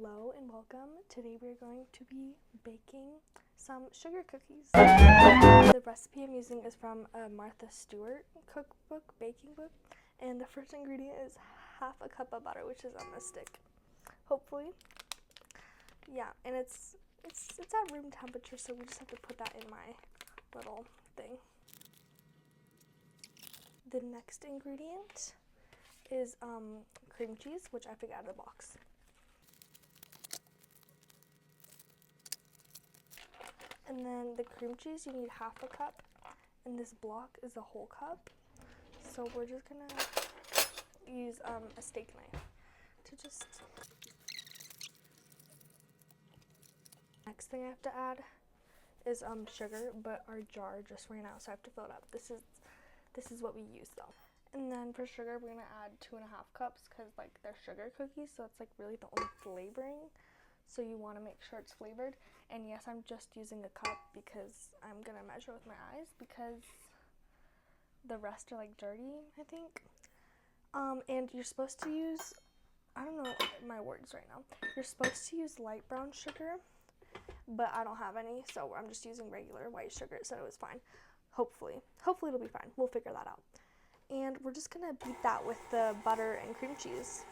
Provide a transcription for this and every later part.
Hello and welcome. Today we're going to be baking some sugar cookies. The recipe I'm using is from a Martha Stewart cookbook, baking book, and the first ingredient is half a cup of butter, which is on the stick. Hopefully. Yeah, and it's at room temperature, so we just have to put that in my little thing. The next ingredient is cream cheese, which I took out of the box. And then the cream cheese, you need half a cup, and this block is a whole cup. So we're just gonna use a steak knife to just. Next thing I have to add is sugar, but our jar just ran out, so I have to fill it up. This is what we use though. And then for sugar, we're gonna add 2.5 cups because like they're sugar cookies, so it's like really the only flavoring. So you want to make sure it's flavored. And yes, I'm just using a cup because I'm gonna measure with my eyes because the rest are like dirty, I think. And you're supposed to use, I don't know my words right now. You're supposed to use light brown sugar, but I don't have any, so I'm just using regular white sugar. It said it was fine. Hopefully it'll be fine. We'll figure that out. And we're just gonna beat that with the butter and cream cheese.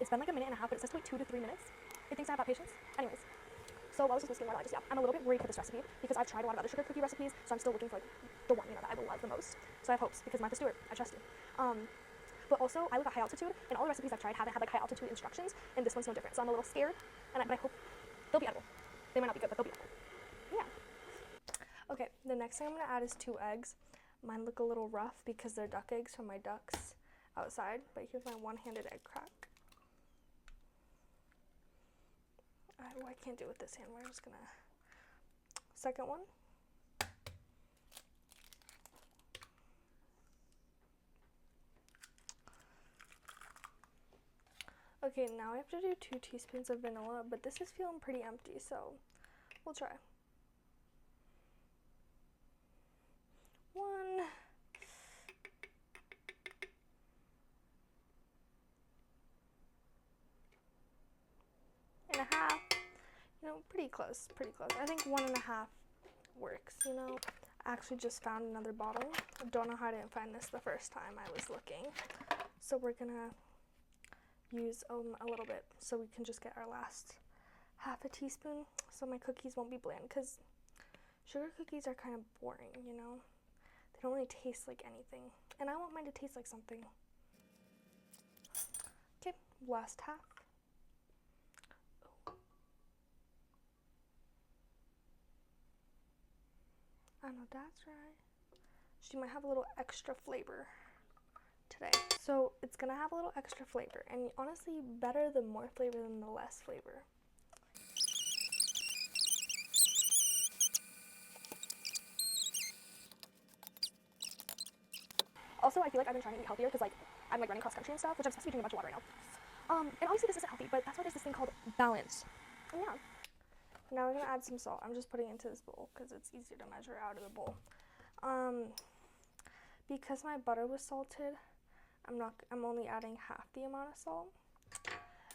It's been like a minute and a half, but it says to wait 2 to 3 minutes. It thinks I have that patience. Anyways, so while I was supposed to be more just, I'm a little bit worried for this recipe because I've tried a lot of other sugar cookie recipes, so I'm still looking for like the one, that I will love the most. So I have hopes because Martha Stewart, I trust you. But also I live at high altitude, and all the recipes I've tried haven't had like high altitude instructions, and this one's no different. So I'm a little scared, but I hope they'll be edible. They might not be good, but they'll be edible. Yeah. Okay, the next thing I'm gonna add is 2 eggs. Mine look a little rough because they're duck eggs from my ducks outside, but here's my one-handed egg crack. I can't do it with this hand. We're just gonna. Second one. Okay, now I have to do 2 teaspoons of vanilla, but this is feeling pretty empty, so we'll try. 1. and a half. Pretty close, I think 1.5 works, I actually just found another bottle. I don't know how I didn't find this the first time I was looking. So we're gonna use a little bit so we can just get our last half a teaspoon so my cookies won't be bland, because sugar cookies are kind of boring, They don't really taste like anything. And I want mine to taste like something. Okay, last half. I know that's right. She might have a little extra flavor today. So it's gonna have a little extra flavor, and honestly, better the more flavor than the less flavor. Also, I feel like I've been trying to eat healthier because like I'm like running cross country and stuff, which I'm supposed to be drinking a bunch of water right now. And obviously this isn't healthy, but that's why there's this thing called balance. And yeah. Now we're gonna add some salt. I'm just putting it into this bowl because it's easier to measure out of the bowl. Because my butter was salted, I'm only adding half the amount of salt.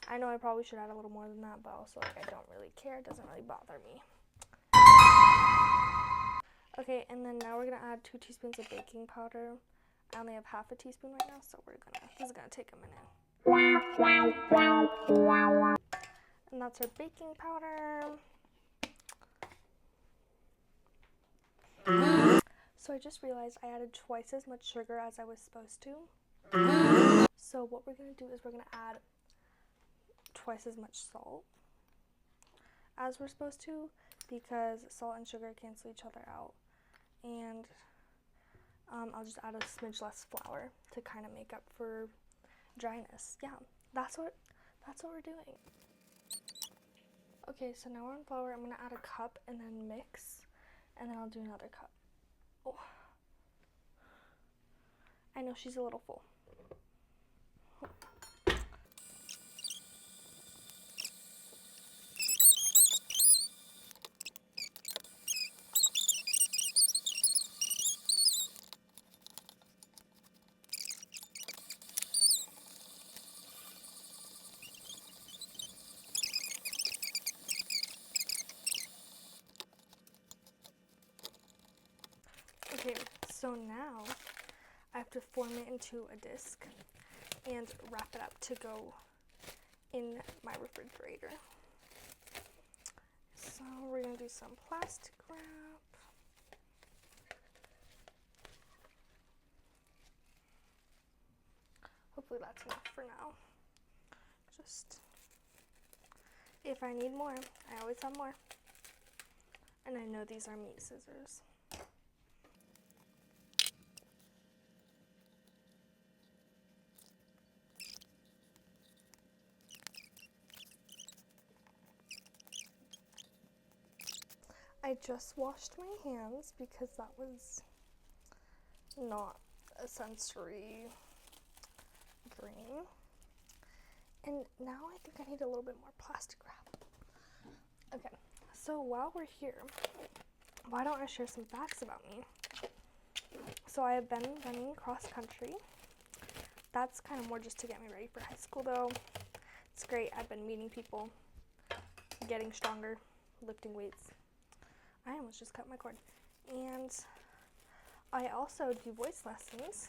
I know I probably should add a little more than that, but also like I don't really care. It doesn't really bother me. Okay, and then now we're gonna add 2 teaspoons of baking powder. I only have half a teaspoon right now, so this is gonna take a minute. And that's our baking powder. So I just realized I added twice as much sugar as I was supposed to. So what we're gonna do is we're gonna add twice as much salt as we're supposed to, because salt and sugar cancel each other out. And I'll just add a smidge less flour to kind of make up for dryness. Yeah, that's what we're doing. Okay, so now we're on flour. I'm gonna add a cup and then mix, and then I'll do another cup. Oh, I know she's a little full. So now I have to form it into a disc and wrap it up to go in my refrigerator. So we're gonna do some plastic wrap. Hopefully that's enough for now. Just, if I need more, I always have more. And I know these are meat scissors. I just washed my hands because that was not a sensory dream. And now I think I need a little bit more plastic wrap. Okay, so while we're here, why don't I share some facts about me? So I have been running cross country. That's kind of more just to get me ready for high school though. It's great. I've been meeting people, getting stronger, lifting weights. I almost just cut my cord. And I also do voice lessons.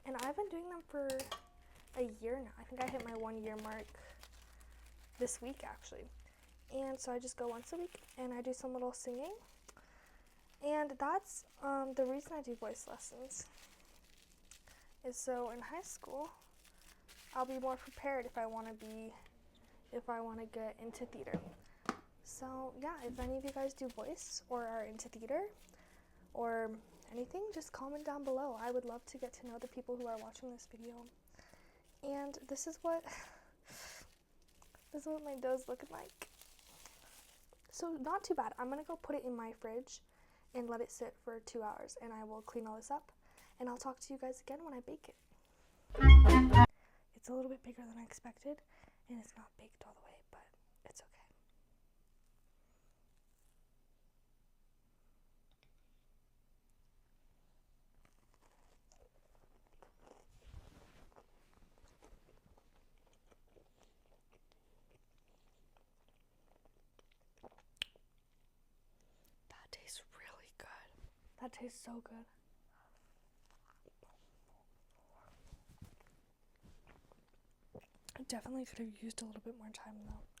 And I've been doing them for a year now. I think I hit my 1 year mark this week actually. And so I just go once a week and I do some little singing. And that's the reason I do voice lessons. Is so in high school, I'll be more prepared if I want to get into theater. So yeah, if any of you guys do voice or are into theater or anything, just comment down below. I would love to get to know the people who are watching this video. And this is what my dough's looking like. So not too bad. I'm gonna go put it in my fridge and let it sit for 2 hours, and I will clean all this up, and I'll talk to you guys again when I bake it. It's a little bit bigger than I expected, and it's not baked all the way, but it's okay. That tastes really good. That tastes so good. I definitely could have used a little bit more time though.